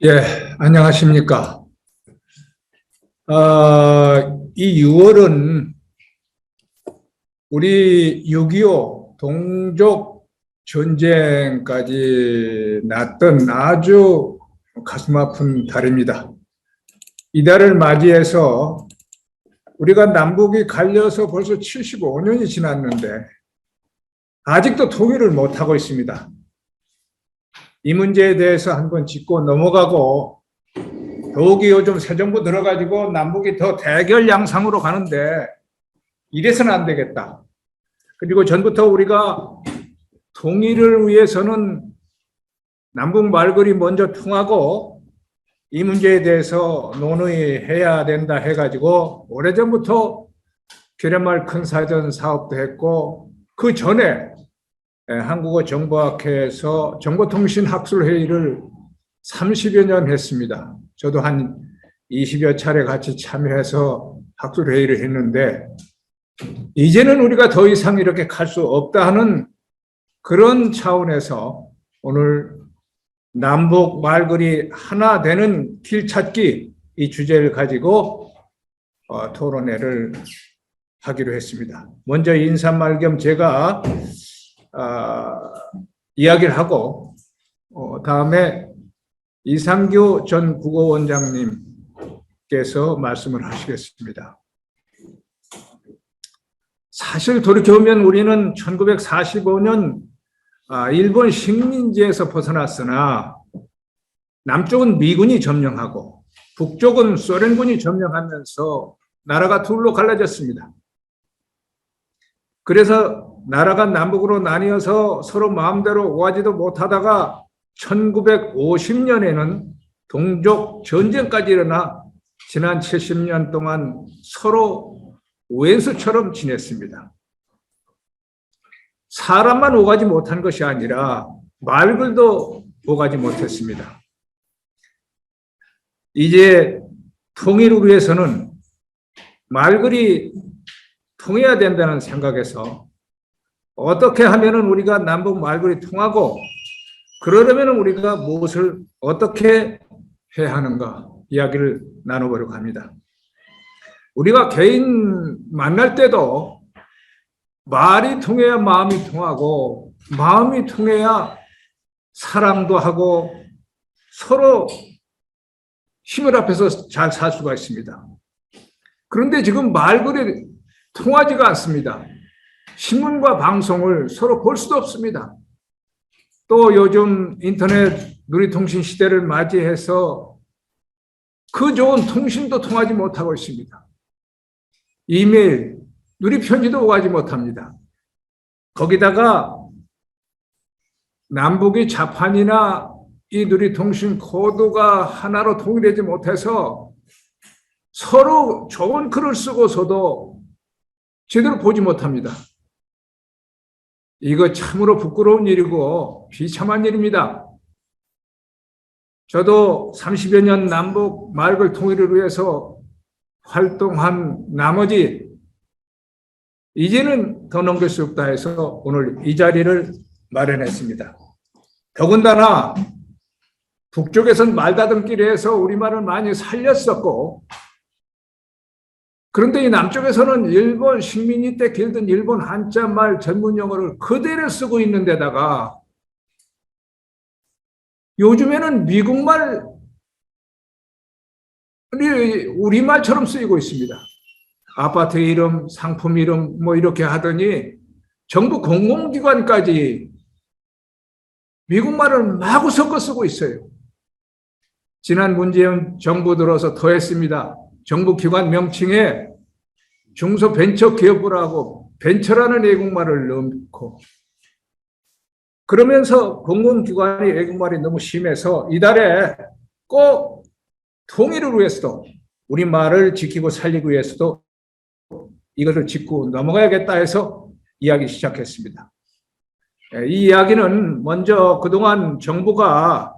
예, 안녕하십니까. 이 6월은 우리 6.25 동족 전쟁까지 났던 아주 가슴 아픈 달입니다. 이 달을 맞이해서 우리가 남북이 갈려서 벌써 75년이 지났는데 아직도 통일을 못하고 있습니다. 이 문제에 대해서 한번 짚고 넘어가고, 더욱이 요즘 새 정부 들어가지고 남북이 더 대결 양상으로 가는데 이래서는 안 되겠다. 그리고 전부터 우리가 통일을 위해서는 남북 말거리 먼저 통하고 이 문제에 대해서 논의해야 된다 해가지고 오래전부터 계란말 큰사전 사업도 했고, 그 전에 한국어 정보학회에서 정보통신학술회의를 30여 년 했습니다. 저도 한 20여 차례 같이 참여해서 학술회의를 했는데, 이제는 우리가 더 이상 이렇게 갈 수 없다 하는 그런 차원에서 오늘 남북 말거리 하나 되는 길 찾기, 이 주제를 가지고 토론회를 하기로 했습니다. 먼저 인사말 겸 제가 이야기를 하고, 다음에 이상규 전 국어원장님께서 말씀을 하시겠습니다. 사실 돌이켜보면 우리는 1945년 일본 식민지에서 벗어났으나 남쪽은 미군이 점령하고 북쪽은 소련군이 점령하면서 나라가 둘로 갈라졌습니다. 그래서 나라가 남북으로 나뉘어서 서로 마음대로 오가지도 못하다가 1950년에는 동족 전쟁까지 일어나 지난 70년 동안 서로 왼수처럼 지냈습니다. 사람만 오가지 못한 것이 아니라 말들도 오가지 못했습니다. 이제 통일을 위해서는 말들이 통해야 된다는 생각에서 어떻게 하면은 우리가 남북 말들이 통하고, 그러려면 우리가 무엇을 어떻게 해야 하는가 이야기를 나눠보려고 합니다. 우리가 개인 만날 때도 말이 통해야 마음이 통하고, 마음이 통해야 사랑도 하고 서로 힘을 합해서 잘 살 수가 있습니다. 그런데 지금 말들이 통하지가 않습니다. 신문과 방송을 서로 볼 수도 없습니다. 또 요즘 인터넷 누리통신 시대를 맞이해서 그 좋은 통신도 통하지 못하고 있습니다. 이메일, 누리편지도 오가지 못합니다. 거기다가 남북이 자판이나 이 누리통신 코드가 하나로 통일되지 못해서 서로 좋은 글을 쓰고서도 제대로 보지 못합니다. 이거 참으로 부끄러운 일이고 비참한 일입니다. 저도 30여 년 남북 말걸 통일을 위해서 활동한 나머지 이제는 더 넘길 수 없다 해서 오늘 이 자리를 마련했습니다. 더군다나 북쪽에서는 말다듬기를 해서 우리말을 많이 살렸었고, 그런데 이 남쪽에서는 일본 식민지 때 길던 일본 한자말 전문 용어를 그대로 쓰고 있는 데다가 요즘에는 미국말이 우리말처럼 쓰이고 있습니다. 아파트 이름, 상품 이름 뭐 이렇게 하더니 정부 공공기관까지 미국말을 마구 섞어 쓰고 있어요. 지난 문재인 정부 들어서 더했습니다. 정부 기관 명칭에 중소벤처기업부라고 벤처라는 외국말을 넣고, 그러면서 공공기관의 외국말이 너무 심해서 이달에 꼭 통일을 위해서도 우리말을 지키고 살리기 위해서도 이것을 짚고 넘어가야겠다 해서 이야기 시작했습니다. 이 이야기는 먼저 그동안 정부가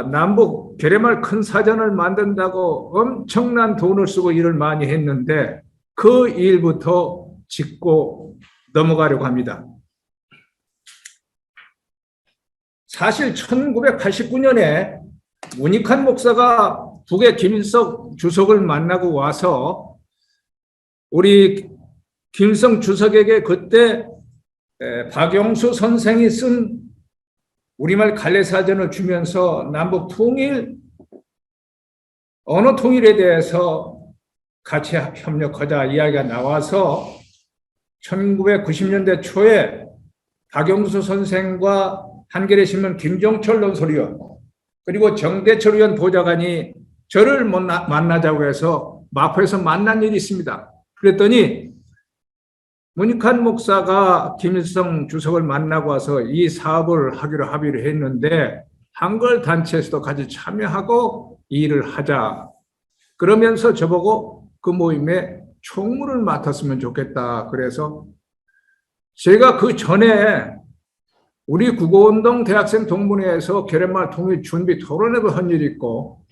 남북 계례말 큰 사전을 만든다고 엄청난 돈을 쓰고 일을 많이 했는데 그 일부터 짚고 넘어가려고 합니다. 사실 1989년에 문익환 목사가 북의 김일성 주석을 만나고 와서 우리 김일성 주석에게 그때 박용수 선생이 쓴 우리말 갈래사전을 주면서 남북 통일, 언어 통일에 대해서 같이 협력하자 이야기가 나와서 1990년대 초에 박용수 선생과 한겨레 신문 김종철 논설위원 그리고 정대철 의원 보좌관이 저를 만나자고 해서 마포에서 만난 일이 있습니다. 그랬더니 문익환 목사가 김일성 주석을 만나고 와서 이 사업을 하기로 합의를 했는데 한글 단체에서도 같이 참여하고 이 일을 하자. 그러면서 저보고 그 모임에 총무를 맡았으면 좋겠다. 그래서 제가 그 전에 우리 국어운동 대학생 동문회에서 계란말 통일 준비 토론회도 한 일이 있고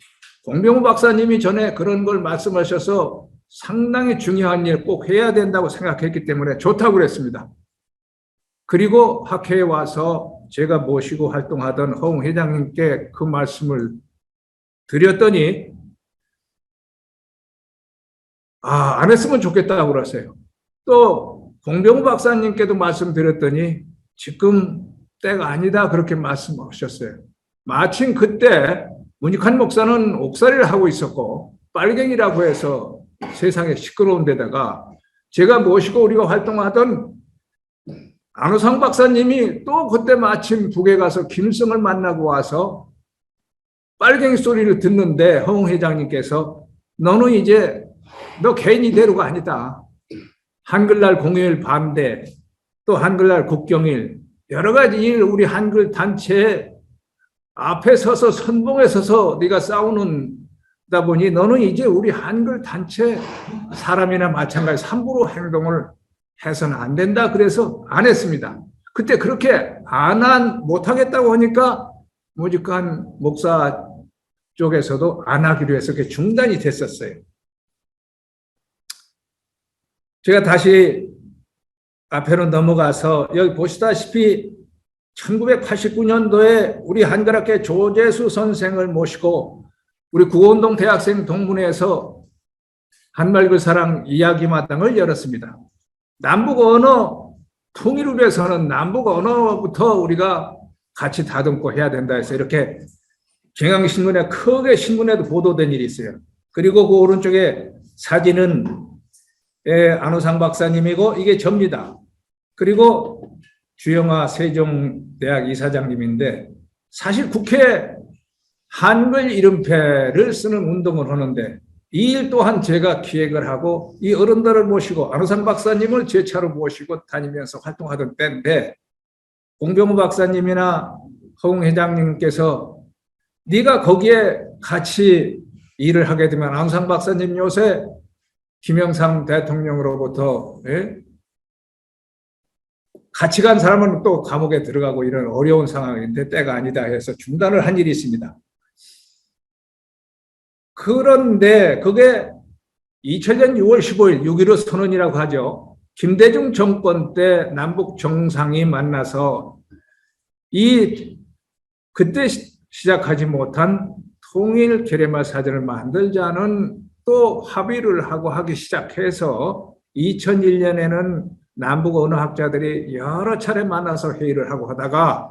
공병호 박사님이 전에 그런 걸 말씀하셔서 상당히 중요한 일 꼭 해야 된다고 생각했기 때문에 좋다고 그랬습니다. 그리고 학회에 와서 제가 모시고 활동하던 허웅 회장님께 그 말씀을 드렸더니 안 했으면 좋겠다고 그러세요. 또 공병호 박사님께도 말씀드렸더니 지금 때가 아니다 그렇게 말씀하셨어요. 마침 그때 문익환 목사는 옥살이를 하고 있었고 빨갱이라고 해서 세상에 시끄러운 데다가 제가 모시고 우리가 활동하던 안호상 박사님이 또 그때 마침 북에 가서 김일성을 만나고 와서 빨갱이 소리를 듣는데 허웅 회장님께서 너는 이제 너 개인이 대로가 아니다. 한글날 공휴일 반대 또 한글날 국경일 여러 가지 일 우리 한글 단체 앞에 서서 선봉에 서서 네가 싸우는다 보니 너는 이제 우리 한글 단체 사람이나 마찬가지 함부로 행동을 해서는 안 된다. 그래서 안 했습니다. 그때 그렇게 못하겠다고 하니까 문익환 목사 쪽에서도 안 하기로 해서 그게 중단이 됐었어요. 제가 다시 앞으로 넘어가서 여기 보시다시피 1989년도에 우리 한글학회 조재수 선생을 모시고 우리 국어운동 대학생 동문회에서 한말글 사랑 이야기마당을 열었습니다. 남북 언어 통일을 위해서는 남북 언어부터 우리가 같이 다듬고 해야 된다 해서 이렇게 경향신문에 크게 신문에도 보도된 일이 있어요. 그리고 그 오른쪽에 사진은 안호상 박사님이고 이게 접니다. 그리고 주영아 세종대학 이사장님인데 사실 국회 한글 이름표를 쓰는 운동을 하는데 이 일 또한 제가 기획을 하고 이 어른들을 모시고 안호상 박사님을 제 차로 모시고 다니면서 활동하던 때인데 공병호 박사님이나 허웅 회장님께서 네가 거기에 같이 일을 하게 되면 안호상 박사님 요새 김영삼 대통령으로부터 같이 간 사람은 또 감옥에 들어가고 이런 어려운 상황인데 때가 아니다 해서 중단을 한 일이 있습니다. 그런데 그게 2000년 6월 15일 6.15 선언이라고 하죠. 김대중 정권 때 남북 정상이 만나서 그때 시작하지 못한 통일 계례말 사전을 만들자는 또 합의를 하기 시작해서 2001년에는 남북 언어학자들이 여러 차례 만나서 회의를 하고 하다가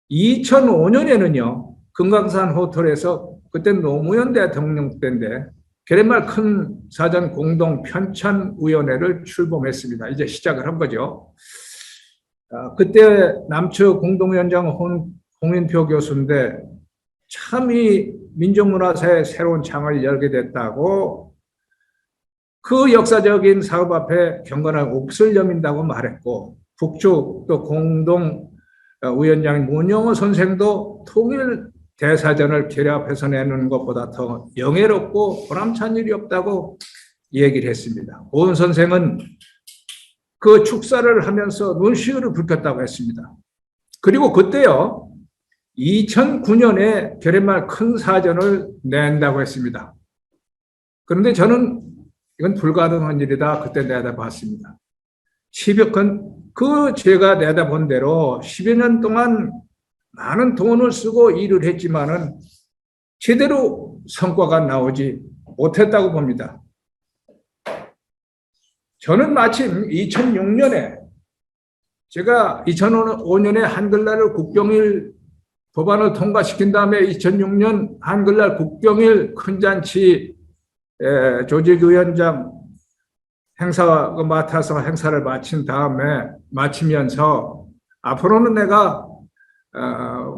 2005년에는요 금강산 호텔에서 그때 노무현 대통령 때인데 계례말 큰 사전 공동 편찬위원회를 출범했습니다. 이제 시작을 한 거죠. 그때 남측 공동위원장 홍인표 교수인데 참 이 민족문화사의 새로운 창을 열게 됐다고 그 역사적인 사업 앞에 경건한 옥을 여민다고 말했고 북측 또 공동위원장인 문영호 선생도 통일 대사전을 결합해서 내는 것보다 더 영예롭고 보람찬 일이 없다고 얘기를 했습니다. 오은 선생은 그 축사를 하면서 눈시울을 붉혔다고 했습니다. 그리고 그때요 2009년에 계례말 큰 사전을 낸다고 했습니다. 그런데 저는 이건 불가능한 일이다 그때 내다봤습니다. 제가 내다본 대로 10여 년 동안 많은 돈을 쓰고 일을 했지만은 제대로 성과가 나오지 못했다고 봅니다. 저는 마침 2006년에 제가 2005년에 한글날 국경일 법안을 통과시킨 다음에 2006년 한글날 국경일 큰잔치 조직위원장 행사 맡아서 행사를 마치면서 앞으로는 내가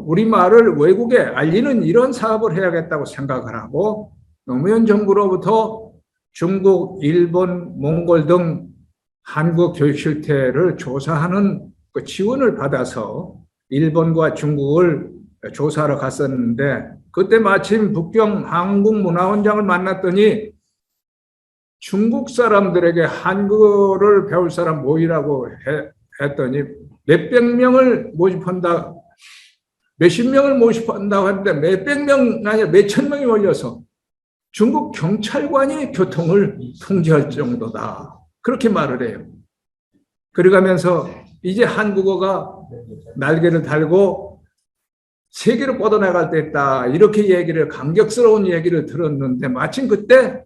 우리말을 외국에 알리는 이런 사업을 해야겠다고 생각을 하고 노무현 정부로부터 중국, 일본, 몽골 등 한국 교육 실태를 조사하는 그 지원을 받아서 일본과 중국을 조사하러 갔었는데 그때 마침 북경 한국문화원장을 만났더니 중국 사람들에게 한국어를 배울 사람 모이라고 했더니 몇백 명을 모집한다, 몇십 명을 모집한다고 하는데 몇백 명 아니라 몇천 명이 몰려서 중국 경찰관이 교통을 통제할 정도다. 그렇게 말을 해요. 그러가면서 이제 한국어가 날개를 달고 세계로 뻗어나갈 때 있다. 이렇게 감격스러운 얘기를 들었는데 마침 그때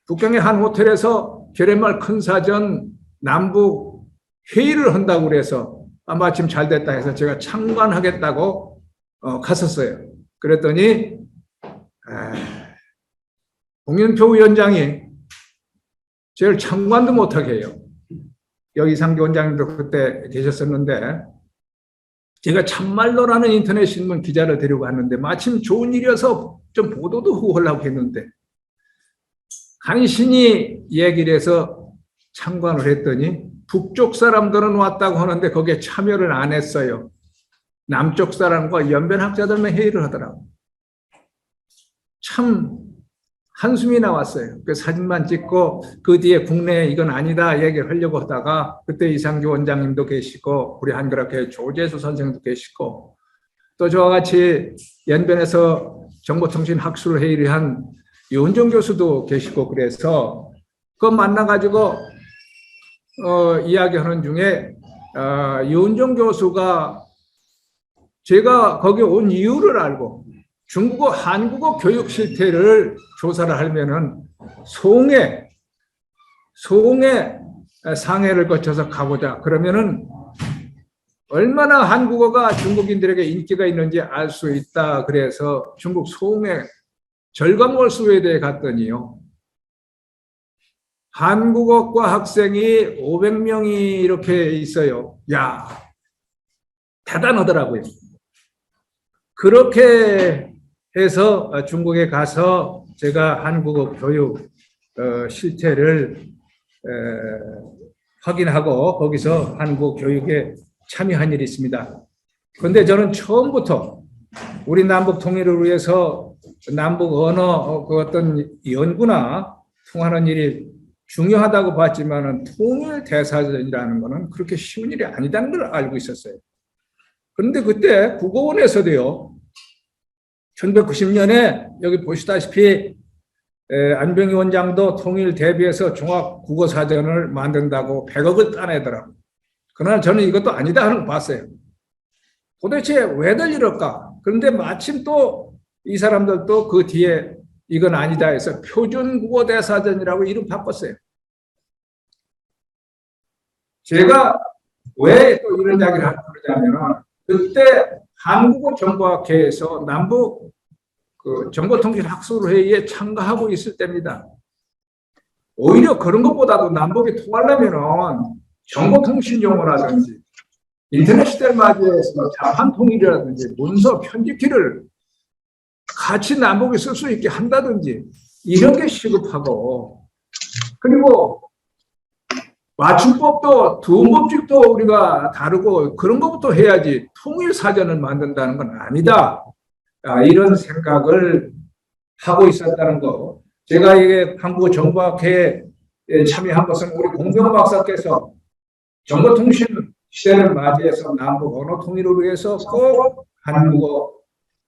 북경의 한 호텔에서 계란말 큰 사전 남북 회의를 한다고 그래서 마침 잘 됐다 해서 제가 참관하겠다고 갔었어요. 그랬더니 홍준표 위원장이 저를 참관도 못하게 해요. 여기 이상규 원장님도 그때 계셨었는데 제가 참말로라는 인터넷 신문 기자를 데리고 갔는데 마침 좋은 일이어서 좀 보도도 하려고 했는데 간신히 얘기를 해서 참관을 했더니 북쪽 사람들은 왔다고 하는데 거기에 참여를 안 했어요. 남쪽 사람과 연변학자들만 회의를 하더라고요. 참 한숨이 나왔어요. 그 사진만 찍고 그 뒤에 국내에 이건 아니다 얘기를 하려고 하다가 그때 이상규 원장님도 계시고 우리 한글학회 조재수 선생님도 계시고 또 저와 같이 연변에서 정보통신 학술 회의를 한 유은정 교수도 계시고 그래서 그거 만나가지고 이야기하는 중에 유은정 교수가 제가 거기 온 이유를 알고 중국어, 한국어 교육 실태를 조사를 하면은 송해 상해를 거쳐서 가보자. 그러면은 얼마나 한국어가 중국인들에게 인기가 있는지 알 수 있다. 그래서 중국 송해 절감월수에 대해 갔더니요. 한국어과 학생이 500명이 이렇게 있어요. 야, 대단하더라고요. 그렇게 해서 중국에 가서 제가 한국어 교육 실태를 확인하고 거기서 한국 교육에 참여한 일이 있습니다. 그런데 저는 처음부터 우리 남북 통일을 위해서 남북 언어 그 어떤 연구나 통하는 일이 중요하다고 봤지만은 통일 대사전이라는 것은 그렇게 쉬운 일이 아니다는 걸 알고 있었어요. 그런데 그때 국어원에서도요. 1990년에 여기 보시다시피 안병희 원장도 통일 대비해서 종합 국어사전을 만든다고 100억을 따내더라고요. 그러나 저는 이것도 아니다 하는 거 봤어요. 도대체 왜들 이럴까? 그런데 마침 또 이 사람들도 그 뒤에 이건 아니다 해서 표준국어대사전이라고 이름 바꿨어요. 제가 왜 또 이런 이야기를 하냐면 그때 한국어정보학회에서 남북 그 정보통신학술회의에 참가하고 있을 때입니다. 오히려 그런 것보다도 남북이 통하려면 정보통신 용어라든지 인터넷 시대를 맞이해서 자판 통일이라든지 문서 편집기를 같이 남북이 쓸 수 있게 한다든지 이런 게 시급하고 그리고 맞춤법도 두음법칙도 우리가 다르고 그런 것부터 해야지 통일 사전을 만든다는 건 아니다. 이런 생각을 하고 있었다는 거. 제가 이게 한국어 정보학회에 참여한 것은 우리 공병 박사께서 정보통신 시대를 맞이해서 남북 언어 통일을 위해서 꼭 한국어,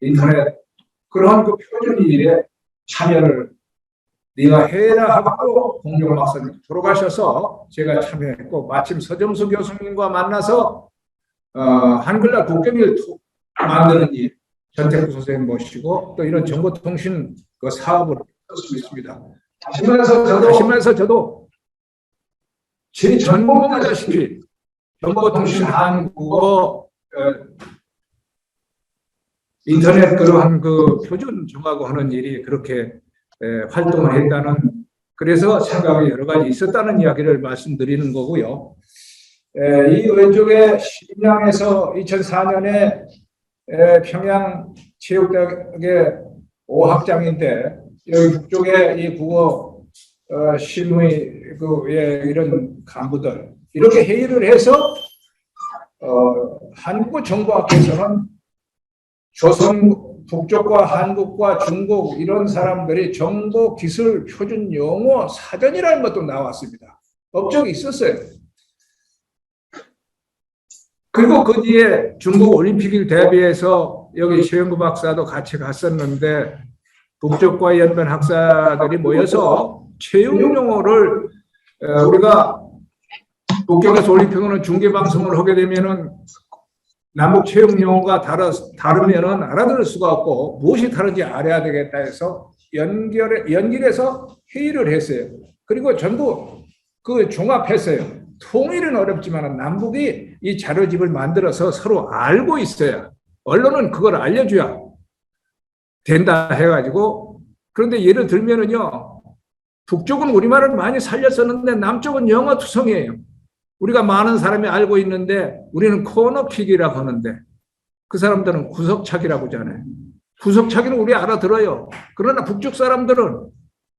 인터넷 그런 그 표준 일에 참여를 네가 해라 하고 공병 박사님 돌아가셔서 제가 참여했고 마침 서정수 교수님과 만나서 한글날 국경일 만드는 일 전태구 선생님 모시고 또 이런 정보통신 그 사업을 했습니다. 하시면서 저도 제 전공하다시피 정보통신 한국어 인터넷 그러한 그 표준 정하고 하는 일이 그렇게 활동을 했다는 그래서 생각이 여러 가지 있었다는 이야기를 말씀드리는 거고요. 이 왼쪽에 심양에서 2004년에 평양 체육대학의 5학장인데 여기 북쪽에 이 국어 실무의 이런 간부들 이렇게 회의를 해서 한국정보학회에서는 조선 북쪽과 한국과 중국 이런 사람들이 정보 기술 표준 용어 사전이라는 것도 나왔습니다. 업적이 있었어요. 그리고 그 뒤에 중국 올림픽을 대비해서 여기 최영구 박사도 같이 갔었는데 북쪽과 연변 학사들이 모여서 체육 용어를 우리가 북쪽에서 올림픽은 중계 방송을 하게 되면은 남북 체육 용어가 다르면은 알아들을 수가 없고 무엇이 다른지 알아야 되겠다 해서 연결해서 회의를 했어요. 그리고 전부 그 종합했어요. 통일은 어렵지만 남북이 이 자료집을 만들어서 서로 알고 있어야 언론은 그걸 알려줘야 된다 해가지고 그런데 예를 들면은요 북쪽은 우리말을 많이 살렸었는데 남쪽은 영어 투성이에요. 우리가 많은 사람이 알고 있는데 우리는 코너킥이라고 하는데 그 사람들은 구석차기라고 하잖아요. 구석차기는 우리 알아들어요. 그러나 북쪽 사람들은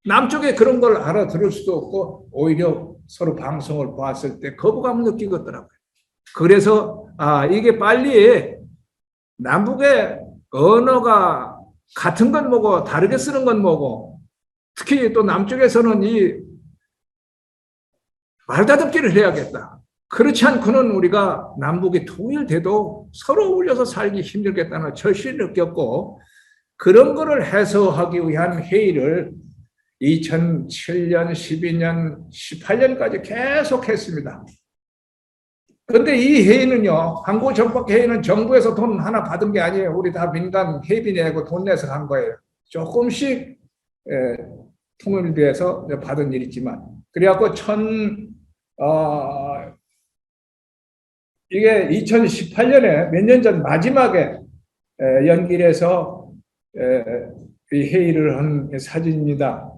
남쪽에 그런 걸 알아들을 수도 없고 오히려 서로 방송을 봤을 때 거부감을 느끼겠더라고요. 그래서 이게 빨리 남북의 언어가 같은 건 뭐고 다르게 쓰는 건 뭐고 특히 또 남쪽에서는 이 말다듬기를 해야겠다. 그렇지 않고는 우리가 남북이 통일돼도 서로 어울려서 살기 힘들겠다는 절실히 느꼈고 그런 거를 해소하기 위한 회의를 2007년, 12년, 18년까지 계속 했습니다. 그런데 이 회의는요, 한국정보회의는 정부에서 돈 하나 받은 게 아니에요. 우리 다 민간 회비 내고 돈 내서 한 거예요. 조금씩 통일돼서 받은 일이지만 그래갖고 이게 2018년에 몇 년 전 마지막에 연길에서 이 회의를 한 사진입니다.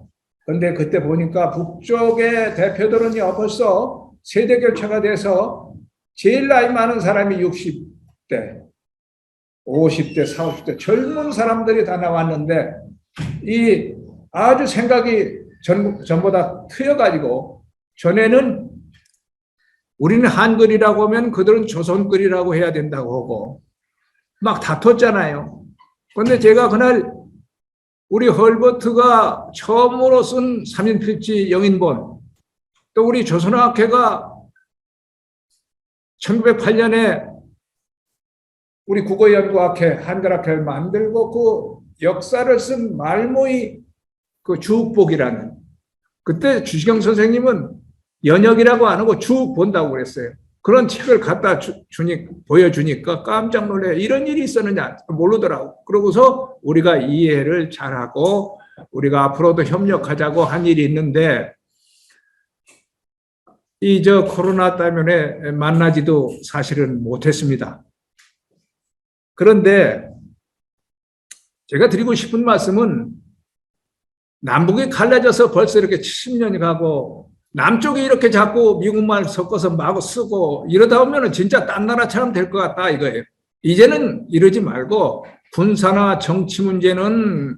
그런데 그때 보니까 북쪽의 대표들은요 벌써 세대 교체가 돼서 제일 나이 많은 사람이 60대, 50대, 40, 50대 젊은 사람들이 다 나왔는데 이 아주 생각이 전보다 트여가지고 전에는 우리는 한글이라고 하면 그들은 조선글이라고 해야 된다고 하고 막 다퉜잖아요. 그런데 제가 그날 우리 헐버트가 처음으로 쓴 3인필지 영인본 또 우리 조선어학회가 1908년에 우리 국어연구학회 한글학회를 만들고 그 역사를 쓴 말모의 그 주욱복이라는 그때 주시경 선생님은 연역이라고 안 하고 쭉 본다고 그랬어요. 그런 책을 갖다 보여주니까 깜짝 놀래요. 이런 일이 있었느냐 모르더라고. 그러고서 우리가 이해를 잘하고 우리가 앞으로도 협력하자고 한 일이 있는데 코로나 때문에 만나지도 사실은 못했습니다. 그런데 제가 드리고 싶은 말씀은 남북이 갈라져서 벌써 이렇게 70년이 가고 남쪽이 이렇게 자꾸 미국말 섞어서 마구 쓰고 이러다 보면 진짜 딴 나라처럼 될 것 같다 이거예요. 이제는 이러지 말고 군사나 정치 문제는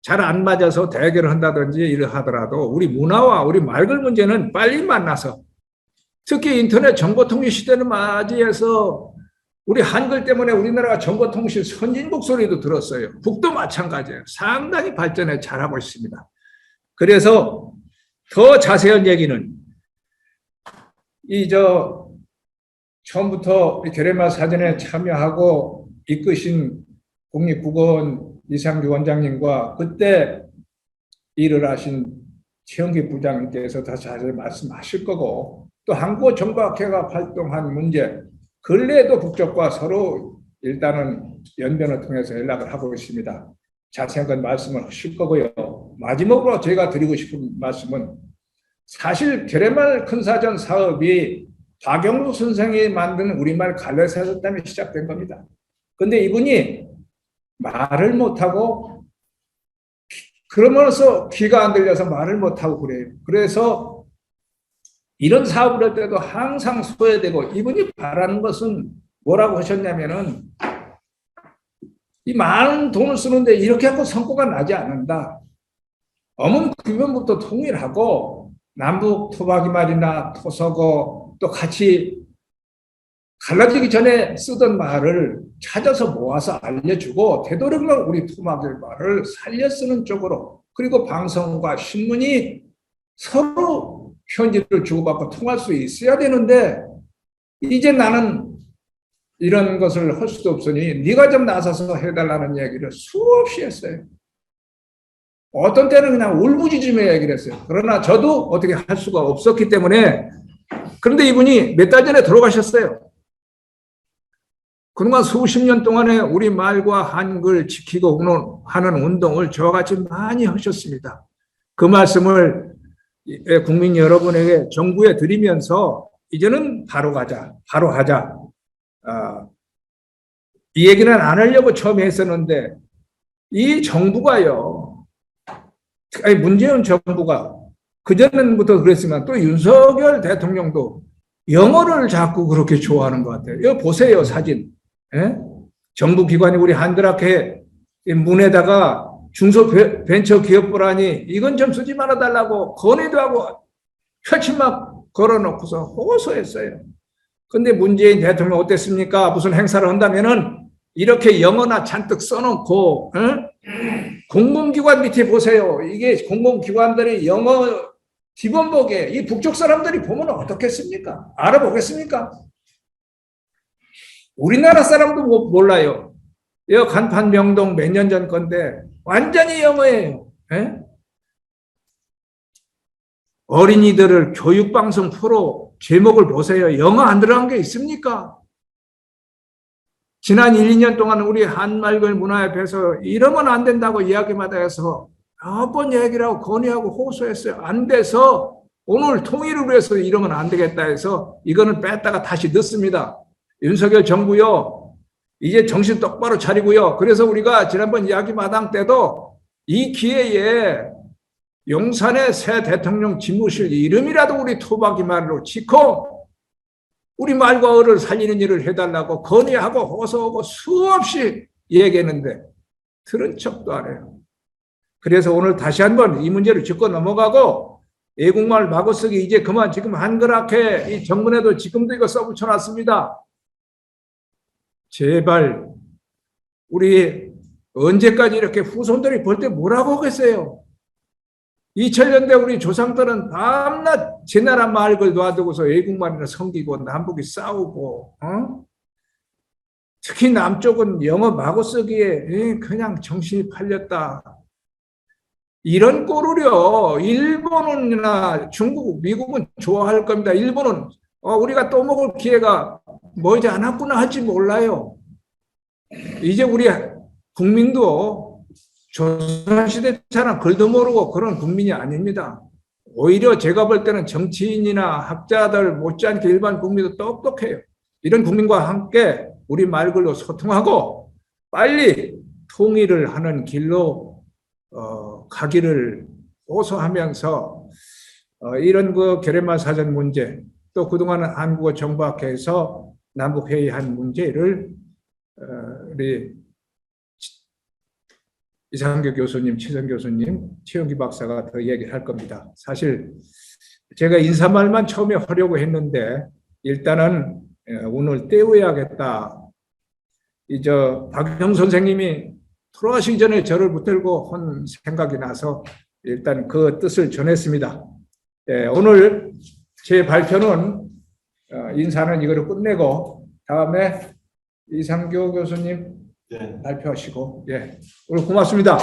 잘 안 맞아서 대결을 한다든지 이러하더라도 우리 문화와 우리 말글 문제는 빨리 만나서 특히 인터넷 정보통신 시대를 맞이해서 우리 한글 때문에 우리나라가 정보통신 선진국 소리도 들었어요. 북도 마찬가지예요. 상당히 발전에 잘하고 있습니다. 그래서 더 자세한 얘기는 처음부터 결의마 사전에 참여하고 이끄신 국립국어원 이상규 원장님과 그때 일을 하신 최영기 부장님께서 더 자세히 말씀하실 거고 또 한국어정보학회가 활동한 문제 근래에도 북쪽과 서로 일단은 연변을 통해서 연락을 하고 있습니다. 자세한 건 말씀을 하실 거고요. 마지막으로 제가 드리고 싶은 말씀은 사실 계란말 큰사전 사업이 박영수 선생이 만든 우리말 갈래사전 때문에 시작된 겁니다. 근데 이분이 말을 못하고 그러면서 귀가 안 들려서 말을 못하고 그래요. 그래서 이런 사업을 할 때도 항상 소외되고 이분이 바라는 것은 뭐라고 하셨냐면은 이 많은 돈을 쓰는데 이렇게 하고 성과가 나지 않는다. 어문 규범부터 통일하고 남북 토박이 말이나 토서고 또 같이 갈라지기 전에 쓰던 말을 찾아서 모아서 알려주고 되도록이면 우리 토막의 말을 살려 쓰는 쪽으로 그리고 방송과 신문이 서로 편지를 주고받고 통할 수 있어야 되는데 이제 나는 이런 것을 할 수도 없으니 네가 좀 나서서 해달라는 얘기를 수없이 했어요. 어떤 때는 그냥 울부짖으며 얘기를 했어요. 그러나 저도 어떻게 할 수가 없었기 때문에 그런데 이분이 몇 달 전에 돌아가셨어요. 그동안 수십 년 동안에 우리 말과 한글 지키고 하는 운동을 저와 같이 많이 하셨습니다. 그 말씀을 국민 여러분에게 정부에 드리면서 이제는 바로 가자, 바로 하자. 이 얘기는 안 하려고 처음에 했었는데 이 정부가요. 아니 문재인 정부가 그전부터 그랬지만 또 윤석열 대통령도 영어를 자꾸 그렇게 좋아하는 것 같아요. 이거 보세요 사진. 예? 정부 기관이 우리 한드라케 문에다가 중소벤처기업부라니 이건 좀 쓰지 말아달라고 건의도 하고 표치막 걸어놓고서 호소했어요. 근데 문재인 대통령 어땠습니까? 무슨 행사를 한다면은 이렇게 영어나 잔뜩 써놓고 공공기관 밑에 보세요. 이게 공공기관들이 영어 기본보게 이 북쪽 사람들이 보면 어떻겠습니까? 알아보겠습니까? 우리나라 사람도 몰라요. 이 간판 명동 몇 년 전 건데 완전히 영어예요. 에? 어린이들을 교육방송 프로 제목을 보세요. 영어 안 들어간 게 있습니까? 지난 1, 2년 동안 우리 한말글 문화협회에서 이러면 안 된다고 이야기마다 해서 몇 번 얘기를 하고 건의하고 호소했어요. 안 돼서 오늘 통일을 위해서 이러면 안 되겠다 해서 이거는 뺐다가 다시 넣습니다. 윤석열 정부요. 이제 정신 똑바로 차리고요. 그래서 우리가 지난번 이야기 마당 때도 이 기회에 용산의 새 대통령 집무실 이름이라도 우리 토박이 말로 짓고 우리 말과 어를 살리는 일을 해달라고 건의하고 호소하고 수없이 얘기했는데 들은 척도 안 해요. 그래서 오늘 다시 한번 이 문제를 짚고 넘어가고 애국말 마구쓰기 이제 그만 지금 한글학회 이 정문에도 지금도 이거 써붙여놨습니다. 제발 우리 언제까지 이렇게 후손들이 볼 때 뭐라고 하겠어요? 2000년대 우리 조상들은 밤낮 제 나라 말을 놔두고서 외국말이나 섬기고 남북이 싸우고 특히 남쪽은 영어 마구쓰기에 그냥 정신이 팔렸다. 이런 꼴을요. 일본이나 중국, 미국은 좋아할 겁니다. 일본은 우리가 또 먹을 기회가 머지 않았구나 할지 몰라요. 이제 우리 국민도 조선시대처럼 글도 모르고 그런 국민이 아닙니다. 오히려 제가 볼 때는 정치인이나 학자들 못지않게 일반 국민도 똑똑해요. 이런 국민과 함께 우리 말글로 소통하고 빨리 통일을 하는 길로 가기를 호소하면서 이런 그 계란말 사전 문제 또 그동안 한국어 정부학회에서 남북회의한 문제를 우리 이상교 교수님, 최정 교수님, 최영기 박사가 더 얘기할 겁니다. 사실 제가 인사말만 처음에 하려고 했는데 일단은 오늘 떼어야겠다. 박영 선생님이 돌아가시기 전에 저를 붙들고 한 생각이 나서 일단 그 뜻을 전했습니다. 오늘 제 발표는 인사는 이거로 끝내고 다음에 이상교 교수님 발표하시고 오늘 고맙습니다.